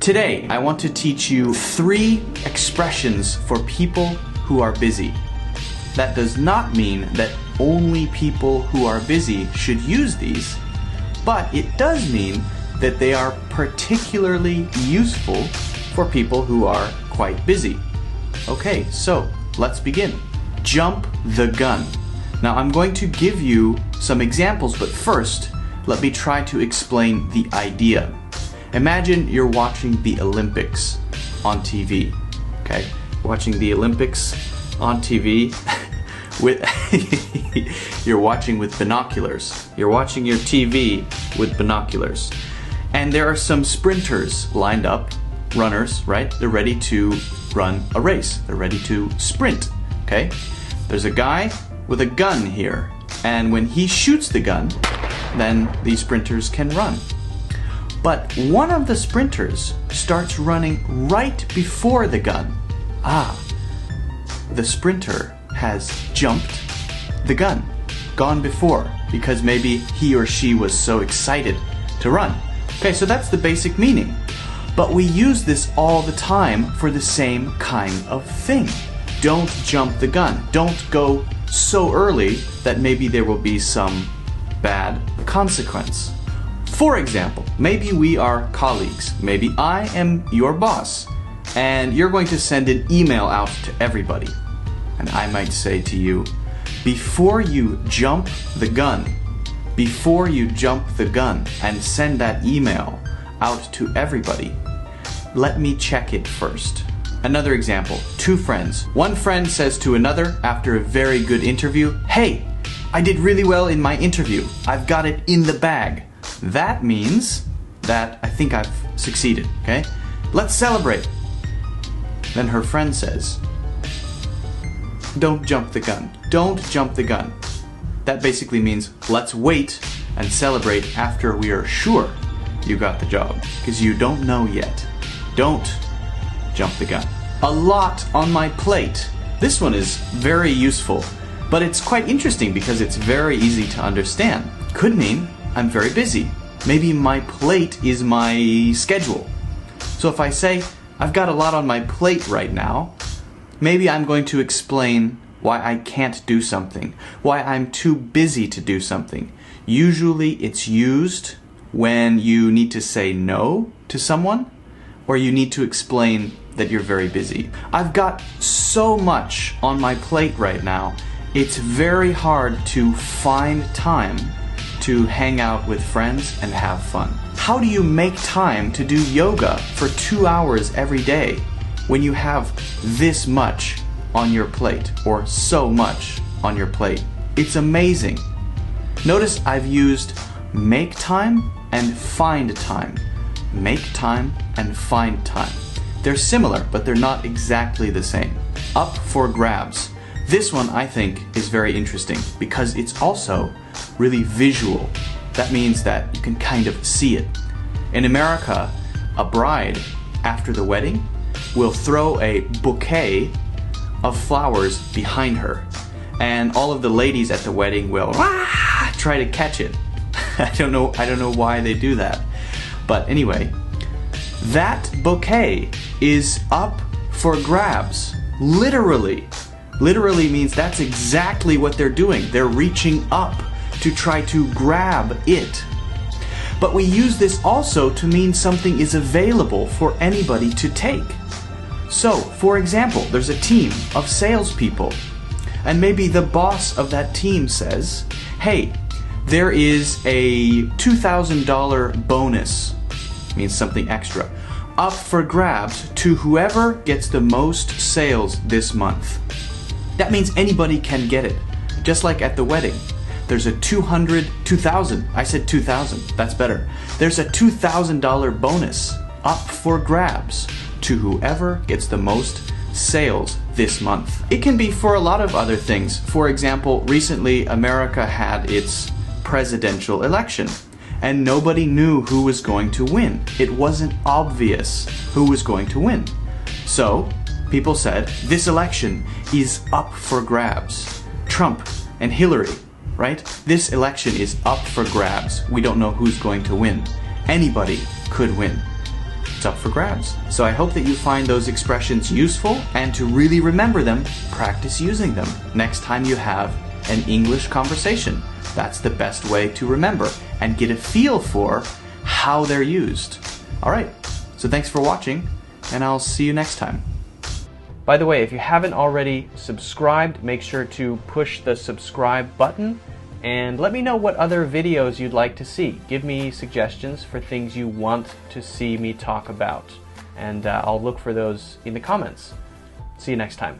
Today, I want to teach you 3 expressions for people who are busy. That does not mean that only people who are busy should use these, but it does mean that they are particularly useful for people who are quite busy. Okay, so let's begin. Jump the gun. Now I'm going to give you some examples, but first, let me try to explain the idea. Imagine you're watching the Olympics on TV, okay? Watching the Olympics on TV with you're watching with binoculars. You're watching your TV with binoculars. And there are some sprinters lined up, runners, right? They're ready to run a race. They're ready to sprint, okay? There's a guy with a gun here, and when he shoots the gun, then these sprinters can run. But one of the sprinters starts running right before the gun. The sprinter has jumped the gun, gone before, because maybe he or she was so excited to run. Okay, so that's the basic meaning. But we use this all the time for the same kind of thing. Don't jump the gun. Don't go so early that maybe there will be some bad consequence. For example, maybe we are colleagues. Maybe I am your boss, and you're going to send an email out to everybody. And I might say to you, before you jump the gun and send that email out to everybody, let me check it first. Another example, 2 friends. One friend says to another after a very good interview, "Hey, I did really well in my interview. I've got it in the bag." That means that I think I've succeeded, okay? Let's celebrate. Then her friend says, "Don't jump the gun. Don't jump the gun." That basically means let's wait and celebrate after we are sure you got the job, because you don't know yet. Don't jump the gun. A lot on my plate. This one is very useful, but it's quite interesting because it's very easy to understand. Could mean I'm very busy. Maybe my plate is my schedule. So if I say, I've got a lot on my plate right now, maybe I'm going to explain why I can't do something, why I'm too busy to do something. Usually it's used when you need to say no to someone, or you need to explain that you're very busy. I've got so much on my plate right now, it's very hard to find time to hang out with friends and have fun. How do you make time to do yoga for 2 hours every day when you have this much on your plate, or so much on your plate? It's amazing. Notice I've used make time and find time. Make time and find time. They're similar, but they're not exactly the same. Up for grabs. This one I think is very interesting because it's also really visual. That means that you can kind of see it. In America, a bride after the wedding will throw a bouquet of flowers behind her, and all of the ladies at the wedding will try to catch it. I don't know why they do that. But anyway, that bouquet is up for grabs. Literally. Literally means that's exactly what they're doing. They're reaching up to try to grab it. But we use this also to mean something is available for anybody to take. So, for example, there's a team of salespeople, and maybe the boss of that team says, "Hey, there is a $2,000 bonus," means something extra, "up for grabs to whoever gets the most sales this month." That means anybody can get it, just like at the wedding. There's a 2,000, I said 2,000, that's better. There's a $2,000 bonus up for grabs to whoever gets the most sales this month. It can be for a lot of other things. For example, recently America had its presidential election, and nobody knew who was going to win. It wasn't obvious who was going to win. So, people said, this election is up for grabs. Trump and Hillary, right? This election is up for grabs. We don't know who's going to win. Anybody could win. it's up for grabs. So I hope that you find those expressions useful, and to really remember them, practice using them next time you have an English conversation. That's the best way to remember and get a feel for how they're used. All right, so thanks for watching, and I'll see you next time. By the way, if you haven't already subscribed, make sure to push the subscribe button and let me know what other videos you'd like to see. Give me suggestions for things you want to see me talk about, and I'll look for those in the comments. See you next time.